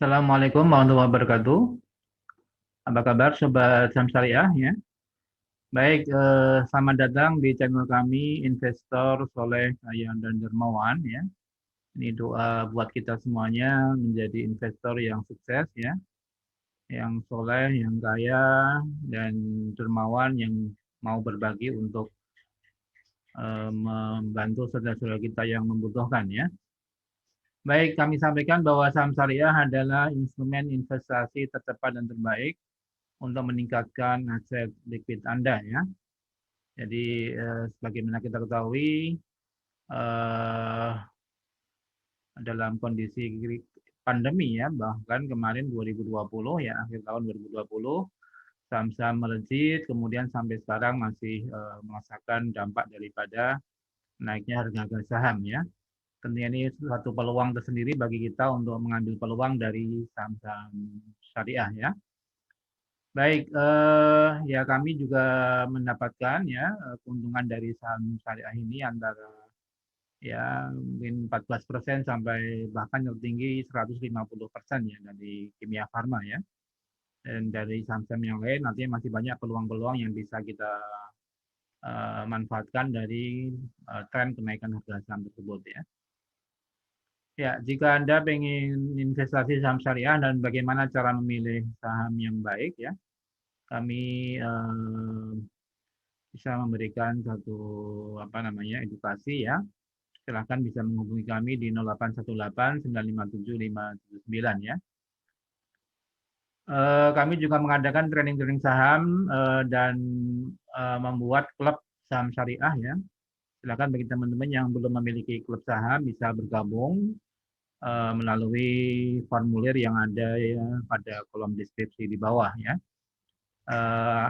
Assalamualaikum warahmatullahi wabarakatuh. Apa kabar Sobat Saham Syariah ya? Baik, selamat datang di channel kami Investor Soleh Kaya dan Dermawan ya. Ini doa buat kita semuanya menjadi investor yang sukses ya, yang soleh, yang kaya, dan dermawan yang mau berbagi untuk membantu saudara-saudara kita yang membutuhkan ya. Baik, kami sampaikan bahwa saham syariah adalah instrumen investasi tercepat dan terbaik untuk meningkatkan aset likuid Anda ya. Jadi sebagaimana kita ketahui dalam kondisi pandemi ya, bahkan kemarin 2020 ya, akhir tahun 2020 saham-saham melejit, kemudian sampai sekarang masih merasakan dampak daripada naiknya harga saham ya. Tentunya ini suatu peluang tersendiri bagi kita untuk mengambil peluang dari saham-saham syariah ya. Baik, ya kami juga mendapatkan ya keuntungan dari saham syariah ini antara ya mungkin 14% sampai bahkan tertinggi 150% ya dari Kimia Farma ya. Dan dari saham-saham yang lain nantinya masih banyak peluang-peluang yang bisa kita manfaatkan dari tren kenaikan harga saham tersebut ya. Ya, jika Anda ingin investasi saham syariah dan bagaimana cara memilih saham yang baik ya, kami bisa memberikan satu edukasi ya. Silakan bisa menghubungi kami di 0818 957 579 ya. Kami juga mengadakan training-training saham dan membuat klub saham syariah ya. Silakan bagi teman-teman yang belum memiliki klub saham bisa bergabung melalui formulir yang ada ya pada kolom deskripsi di bawah ya.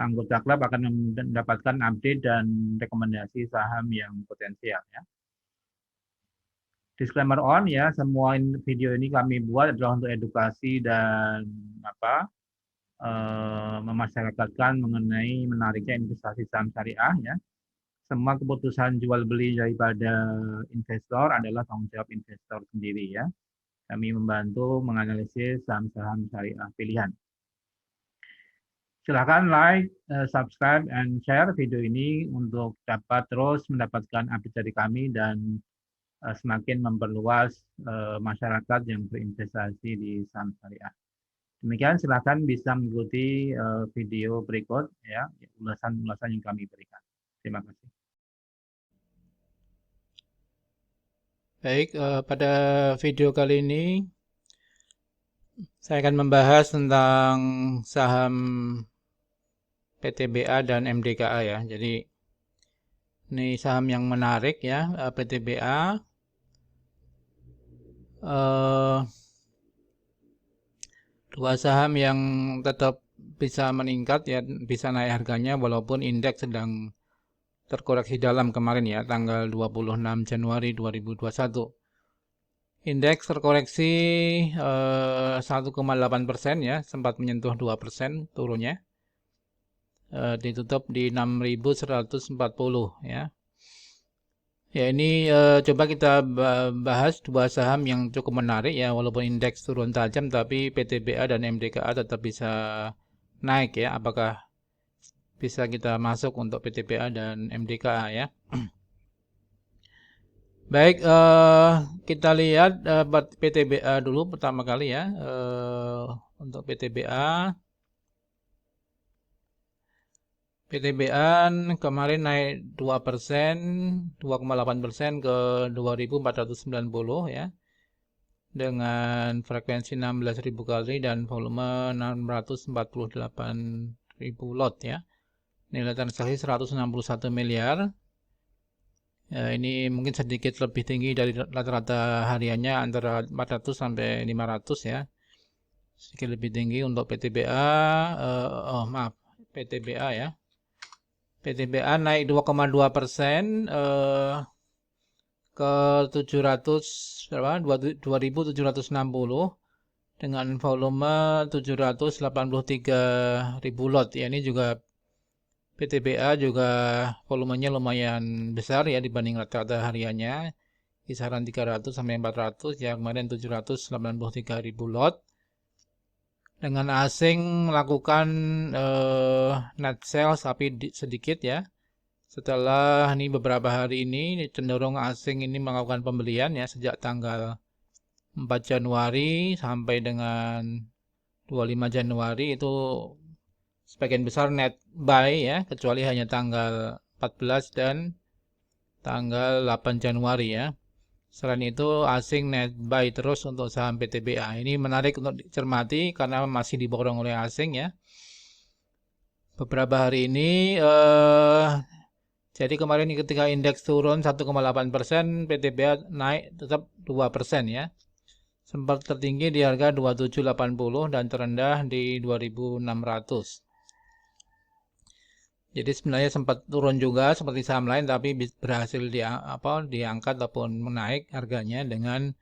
Anggota klub akan mendapatkan update dan rekomendasi saham yang potensial ya. Disclaimer on ya, semua video ini kami buat adalah untuk edukasi dan memasyarakatkan mengenai menariknya investasi saham syariah ya. Semua keputusan jual beli daripada investor adalah tanggung jawab investor sendiri ya. Kami membantu menganalisis saham-saham syariah pilihan. Silakan like, subscribe, and share video ini untuk dapat terus mendapatkan update dari kami dan semakin memperluas masyarakat yang berinvestasi di saham syariah. Demikian, silakan bisa mengikuti video berikut ya, ulasan-ulasan yang kami berikan. Terima kasih. Baik, pada video kali ini saya akan membahas tentang saham PTBA dan MDKA ya. Jadi ini saham yang menarik ya, PTBA. Dua saham yang tetap bisa meningkat ya, bisa naik harganya walaupun indeks sedang terkoreksi dalam kemarin ya, tanggal 26 Januari 2021. Indeks terkoreksi 1,8% ya, sempat menyentuh 2% turunnya. Ditutup di 6.140 ya. Ya ini coba kita bahas dua saham yang cukup menarik ya, walaupun indeks turun tajam tapi PTBA dan MDKA tetap bisa naik ya. Apakah bisa kita masuk untuk PTBA dan MDKA ya? Baik, kita lihat PTBA dulu pertama kali ya. Untuk PTBA kemarin naik 2%, 2,8% ke 2.490 ya. Dengan frekuensi 16.000 kali dan volume 648.000 lot ya. Nilai transaksi 161 miliar. Ini mungkin sedikit lebih tinggi dari rata-rata hariannya antara 400 sampai 500 ya. Sedikit lebih tinggi untuk PTBA. PTBA ya. PTBA naik 2,2% ke 2.760 dengan volume 783.000 lot ya. Ini juga PTBA juga volumenya lumayan besar ya dibanding rata-rata hariannya, kisaran 300 sampai 400 ya, kemarin 783.000 lot Dengan asing melakukan net sales tapi sedikit ya. Setelah ini beberapa hari ini cenderung asing ini melakukan pembelian ya sejak tanggal 4 Januari sampai dengan 25 Januari itu sebagian besar net buy ya, kecuali hanya tanggal 14 dan tanggal 8 Januari ya. Selain itu asing net buy terus untuk saham PTBA. Ini menarik untuk dicermati karena masih diborong oleh asing ya. Beberapa hari ini jadi kemarin ketika indeks turun 1,8%, PTBA naik tetap 2% ya. Sempat tertinggi di harga 2780 dan terendah di 2600. Jadi sebenarnya sempat turun juga seperti saham lain tapi berhasil diangkat ataupun menaik harganya dengan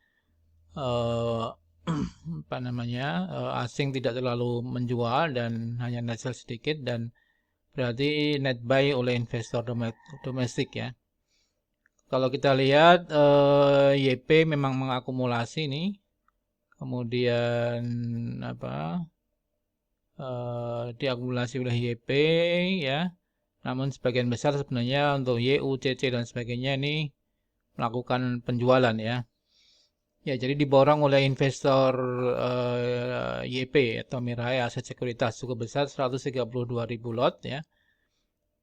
asing tidak terlalu menjual dan hanya net sell sedikit dan berarti net buy oleh investor domestik ya. Kalau kita lihat YP memang mengakumulasi nih. Kemudian diakumulasi oleh YP ya. Namun sebagian besar sebenarnya untuk YU, CC dan sebagainya ini melakukan penjualan ya. Ya, jadi diborong oleh investor YP atau Mirae Aset Sekuritas cukup besar 132.000 lot ya.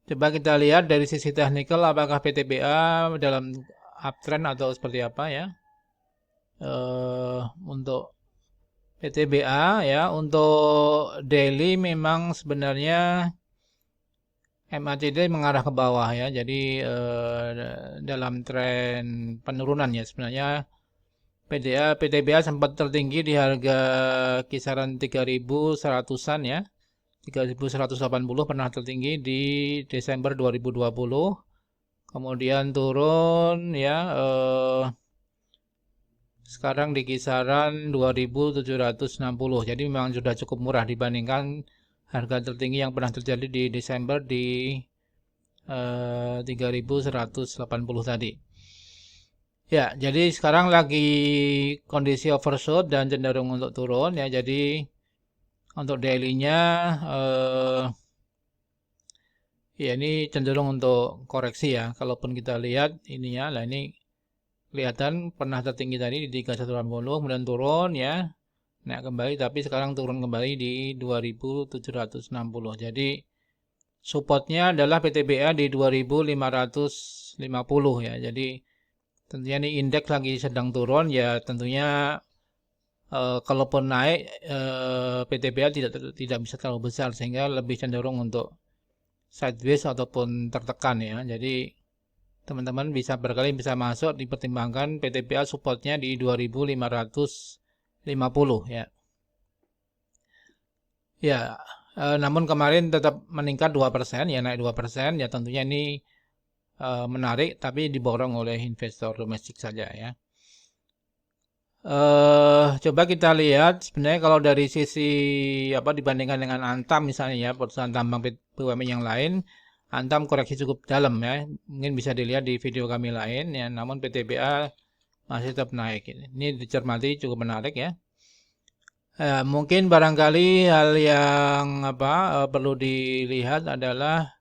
Coba kita lihat dari sisi teknikal apakah PTBA dalam uptrend atau seperti apa ya. Untuk PTBA ya, untuk daily memang sebenarnya MACD mengarah ke bawah ya. Jadi dalam tren penurunan ya sebenarnya PTBA sempat tertinggi di harga kisaran 3.100-an ya. 3.180 pernah tertinggi di Desember 2020. Kemudian turun ya sekarang di kisaran 2.760. Jadi memang sudah cukup murah dibandingkan harga tertinggi yang pernah terjadi di Desember di 3.180 tadi. Ya, jadi sekarang lagi kondisi oversold dan cenderung untuk turun ya. Jadi untuk daily-nya ya ini cenderung untuk koreksi ya. Kalaupun kita lihat ininya lah ini kelihatan pernah tertinggi tadi di 3.180 kemudian turun ya. Naik kembali tapi sekarang turun kembali di 2.760. Jadi supportnya adalah PTBA di 2.550 ya. Jadi tentunya ini indeks lagi sedang turun ya, tentunya kalaupun naik PTBA tidak bisa terlalu besar sehingga lebih cenderung untuk sideways ataupun tertekan ya. Jadi teman-teman bisa barangkali bisa masuk dipertimbangkan PTBA supportnya di 2.550 ya. Ya, namun kemarin tetap meningkat 2% ya, naik 2% ya, tentunya ini menarik tapi diborong oleh investor domestik saja ya. Coba kita lihat sebenarnya kalau dari sisi dibandingkan dengan Antam misalnya ya, perusahaan tambang BUMN yang lain, Antam koreksi cukup dalam ya. Mungkin bisa dilihat di video kami lain ya, namun PTBA masih tetap naik. Ini dicermati cukup menarik ya. Mungkin barangkali hal yang perlu dilihat adalah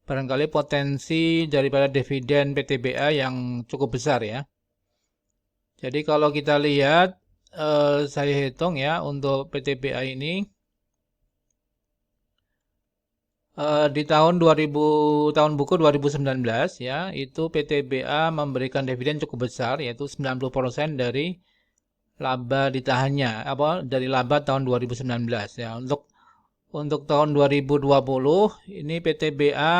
barangkali potensi daripada dividen PTBA yang cukup besar ya. Jadi kalau kita lihat saya hitung ya untuk PTBA ini di tahun buku 2019 ya, itu PTBA memberikan dividen cukup besar yaitu 90% dari laba ditahannya dari laba tahun 2019 ya. Untuk tahun 2020 ini PTBA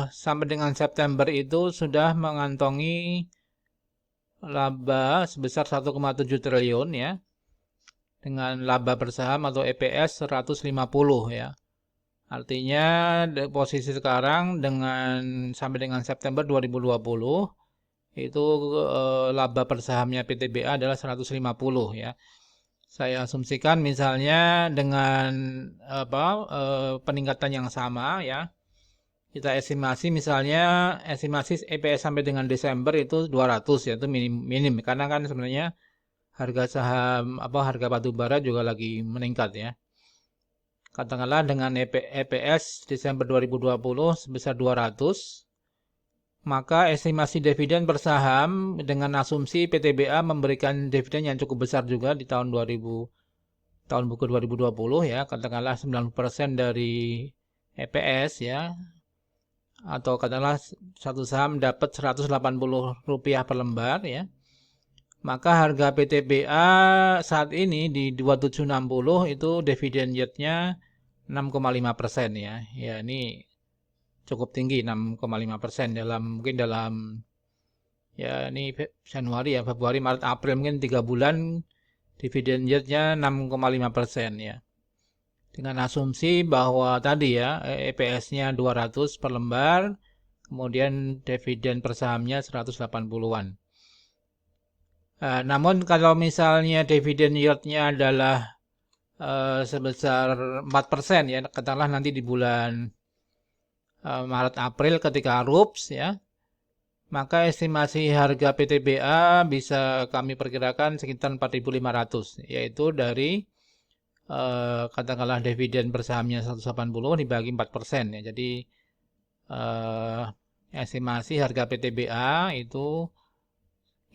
sampai dengan September itu sudah mengantongi laba sebesar 1,7 triliun ya. Dengan laba bersaham atau EPS 150 ya. Artinya posisi sekarang sampai dengan September 2020 itu laba persahamnya PTBA adalah 150 ya. Saya asumsikan misalnya dengan peningkatan yang sama ya. Kita estimasi EPS sampai dengan Desember itu 200 ya, itu minim karena kan sebenarnya harga saham harga batubara juga lagi meningkat ya. Katakanlah dengan EPS Desember 2020 sebesar 200, maka estimasi dividen per saham dengan asumsi PTBA memberikan dividen yang cukup besar juga di tahun buku 2020 ya, katakanlah 90% dari EPS ya, atau katakanlah satu saham dapat Rp180 per lembar ya. Maka harga PTBA saat ini di 2760 itu dividen yield-nya 6,5% ya. Ya, ini cukup tinggi 6,5% mungkin dalam ya ini Januari ya, Februari, Maret, April mungkin 3 bulan dividen yield-nya 6,5% ya. Dengan asumsi bahwa tadi ya EPS-nya 200 per lembar, kemudian dividen per sahamnya 180-an. Namun kalau misalnya dividen yield-nya adalah sebesar 4% ya, katakanlah nanti di bulan Maret April ketika RUPS ya, maka estimasi harga PTBA bisa kami perkirakan sekitar 4.500, yaitu dari katakanlah dividen per sahamnya 180 dibagi 4% ya. Jadi estimasi harga PTBA itu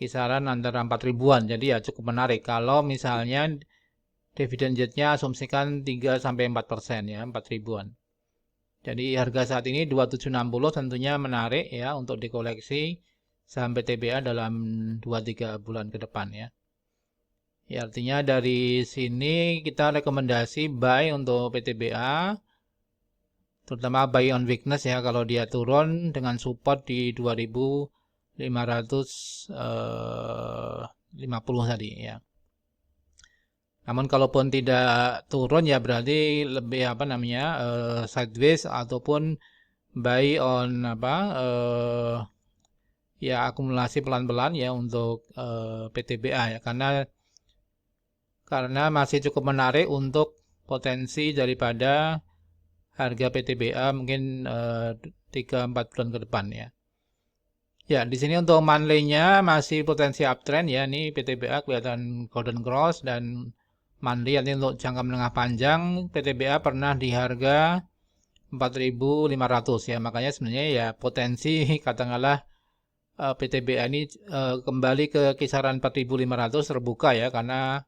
kisaran antara 4.000-an. Jadi ya cukup menarik kalau misalnya dividen yield-nya asumsikan 3-4% ya, 4.000-an. Jadi harga saat ini 2760 tentunya menarik ya untuk dikoleksi saham PTBA dalam 2-3 bulan ke depan ya. Ya artinya dari sini kita rekomendasi buy untuk PTBA, terutama buy on weakness ya, kalau dia turun dengan support di 2.550 tadi ya. Namun kalaupun tidak turun ya berarti lebih sideways ataupun buy on ya akumulasi pelan-pelan ya untuk PTBA ya, karena masih cukup menarik untuk potensi daripada harga PTBA mungkin 3-4 bulan ke depan ya. Ya, di sini untuk monthly-nya masih potensi uptrend ya. Ini PTBA kelihatan golden cross, dan monthly nanti untuk jangka menengah panjang PTBA pernah di harga 4.500 ya. Makanya sebenarnya ya potensi katakanlah PTBA ini kembali ke kisaran 4.500 terbuka ya, karena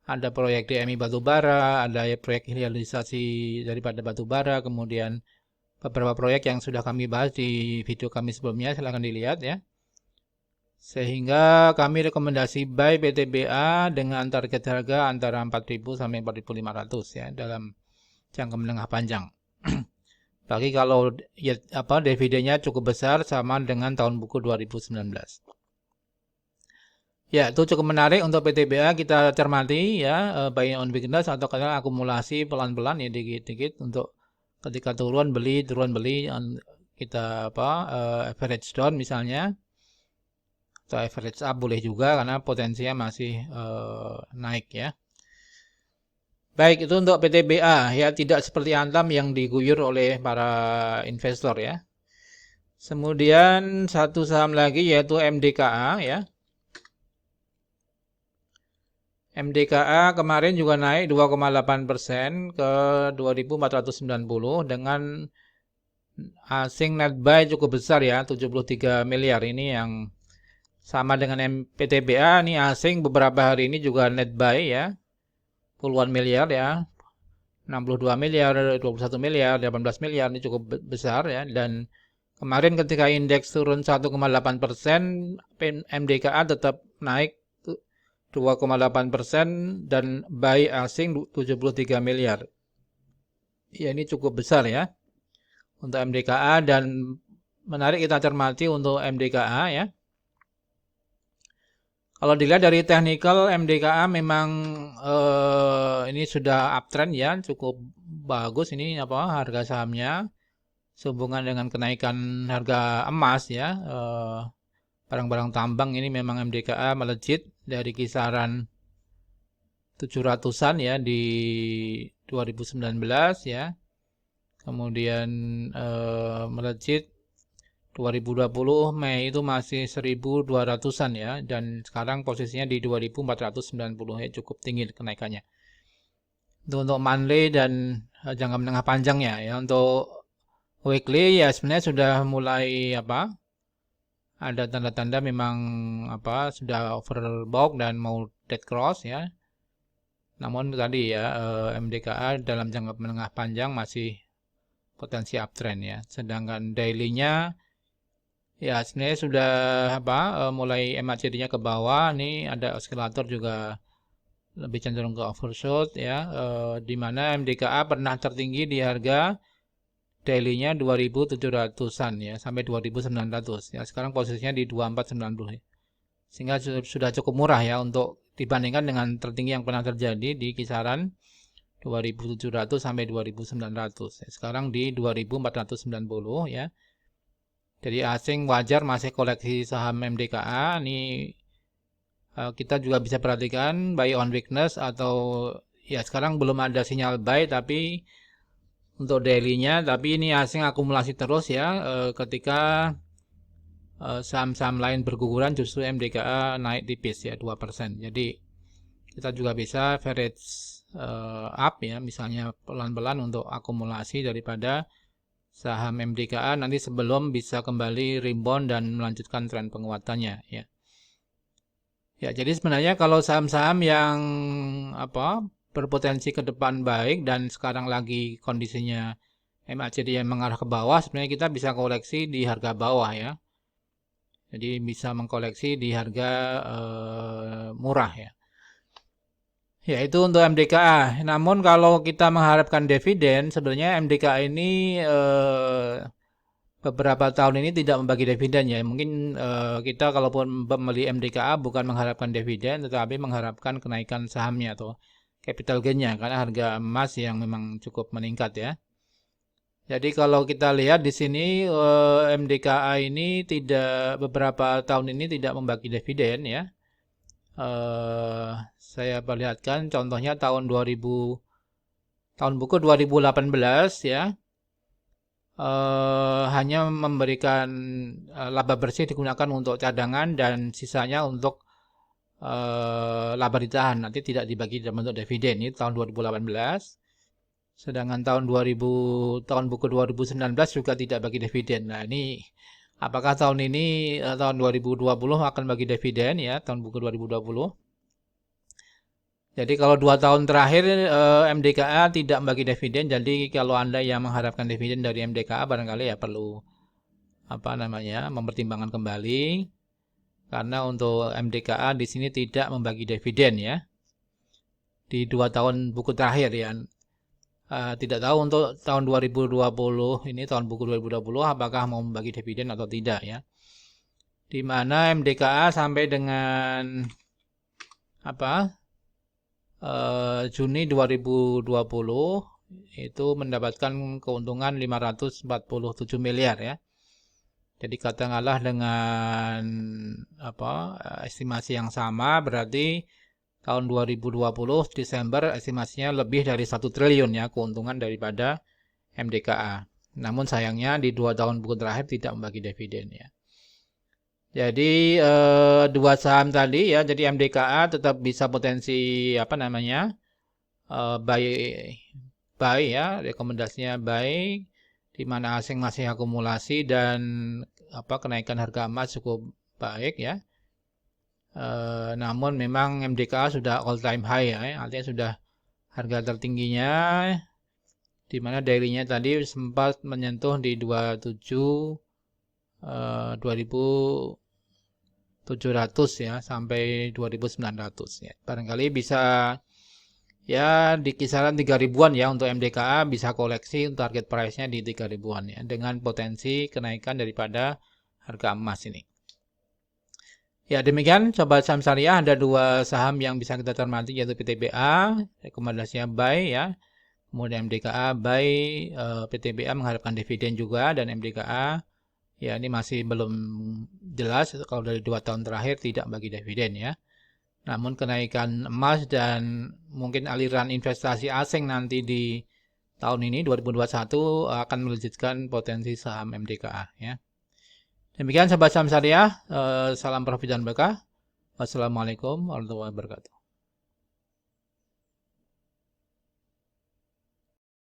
ada proyek DMI batubara, ada proyek realisasi daripada batubara, kemudian beberapa proyek yang sudah kami bahas di video kami sebelumnya, silahkan dilihat ya. Sehingga kami rekomendasi buy PTBA dengan target harga antara 4.000 sampai 4.500 ya dalam jangka menengah panjang. Bagi kalau ya, dividennya cukup besar sama dengan tahun buku 2019. Ya, itu cukup menarik untuk PTBA kita cermati ya, buy on weakness atau kadang akumulasi pelan-pelan ya, dikit-dikit untuk ketika turun beli kita average down misalnya, atau average up boleh juga karena potensinya masih naik ya. Baik, itu untuk PTBA ya, tidak seperti Antam yang diguyur oleh para investor ya. Kemudian satu saham lagi yaitu MDKA ya. MDKA kemarin juga naik 2,8% ke 2.490 dengan asing net buy cukup besar ya, 73 miliar. Ini yang sama dengan PTBA, ini asing beberapa hari ini juga net buy ya, puluhan miliar ya, 62 miliar, 21 miliar, 18 miliar, ini cukup besar ya. Dan kemarin ketika indeks turun 1,8%, MDKA tetap naik 2,8% dan buy asing 73 miliar. Ya, ini cukup besar ya untuk MDKA, dan menarik kita cermati untuk MDKA ya. Kalau dilihat dari technical, MDKA memang ini sudah uptrend ya, cukup bagus ini harga sahamnya sehubungan dengan kenaikan harga emas ya. Barang-barang tambang ini memang MDKA melejit dari kisaran 700-an ya di 2019 ya. Kemudian melejit 2020 Mei itu masih 1.200-an ya, dan sekarang posisinya di 2.490 ya, cukup tinggi kenaikannya. Itu untuk monthly dan jangka menengah panjangnya ya. Untuk weekly ya sebenarnya sudah mulai ada tanda-tanda memang sudah overbought dan mau dead cross ya. Namun tadi ya MDKA dalam jangka menengah panjang masih potensi uptrend ya. Sedangkan daily-nya ya sebenarnya sudah mulai MACD-nya ke bawah. Nih ada osilator juga lebih cenderung ke overshot ya, di mana MDKA pernah tertinggi di harga daily-nya 2.700-an ya, sampai 2.900 ya. Sekarang posisinya di 2.490 ya. Sehingga sudah cukup murah ya untuk dibandingkan dengan tertinggi yang pernah terjadi di kisaran 2.700 sampai 2.900 ya. Sekarang di 2.490 ya. Jadi asing wajar masih koleksi saham MDKA. Ini kita juga bisa perhatikan buy on weakness atau ya sekarang belum ada sinyal buy tapi untuk daily-nya, tapi ini asing akumulasi terus ya, ketika saham-saham lain berguguran justru MDKA naik tipis ya 2%. Jadi kita juga bisa average up ya, misalnya pelan-pelan untuk akumulasi daripada saham MDKA nanti sebelum bisa kembali rebound dan melanjutkan tren penguatannya ya. Ya, jadi sebenarnya kalau saham-saham yang berpotensi ke depan baik dan sekarang lagi kondisinya MACD yang mengarah ke bawah, sebenarnya kita bisa koleksi di harga bawah ya. Jadi bisa mengkoleksi di harga murah ya. Ya, itu untuk MDKA. Namun kalau kita mengharapkan dividen, sebenarnya MDKA ini beberapa tahun ini tidak membagi dividen ya. Mungkin kita kalaupun membeli MDKA bukan mengharapkan dividen, tetapi mengharapkan kenaikan sahamnya atau capital gain-nya karena harga emas yang memang cukup meningkat ya. Jadi kalau kita lihat di sini MDKA ini beberapa tahun ini tidak membagi dividen ya. Saya perlihatkan contohnya tahun buku 2018 ya. Hanya memberikan laba bersih digunakan untuk cadangan dan sisanya untuk laba ditahan, nanti tidak dibagi dalam bentuk dividen. Ini tahun 2018. Sedangkan tahun buku 2019 juga tidak bagi dividen. Nah, ini apakah tahun ini tahun 2020 akan bagi dividen ya, tahun buku 2020. Jadi kalau 2 tahun terakhir MDKA tidak membagi dividen. Jadi kalau Anda yang mengharapkan dividen dari MDKA barangkali ya perlu mempertimbangkan kembali. Karena untuk MDKA di sini tidak membagi dividen ya. Di 2 tahun buku terakhir ya. Tidak tahu untuk tahun 2020 ini, tahun buku 2020 apakah mau membagi dividen atau tidak ya. Di mana MDKA sampai dengan Juni 2020 itu mendapatkan keuntungan 547 miliar ya. Jadi katakanlah dengan estimasi yang sama berarti tahun 2020 Desember estimasinya lebih dari 1 triliun ya keuntungan daripada MDKA. Namun sayangnya di 2 tahun buku terakhir tidak membagi dividen ya. Jadi dua saham tadi ya, jadi MDKA tetap bisa potensi buy ya, rekomendasinya buy, di mana asing masih akumulasi dan kenaikan harga emas cukup baik ya. Namun memang MDKA sudah all time high ya, artinya sudah harga tertingginya, di mana daily-nya tadi sempat menyentuh di 2.700 ya sampai 2.900 ya. Barangkali bisa ya di kisaran 3.000-an ya untuk MDKA, bisa koleksi target price-nya di 3.000-an ya dengan potensi kenaikan daripada harga emas ini. Ya demikian Sobat Saham Syariah, ada 2 saham yang bisa kita cermati yaitu PTBA, rekomendasinya buy ya. Kemudian MDKA buy, PTBA mengharapkan dividen juga, dan MDKA ya ini masih belum jelas kalau dari 2 tahun terakhir tidak bagi dividen ya. Namun kenaikan emas dan mungkin aliran investasi asing nanti di tahun ini 2021 akan melejitkan potensi saham MDKA ya. Demikian sahabat saham syariah, salam profit dan berkah. Wassalamualaikum warahmatullahi wabarakatuh.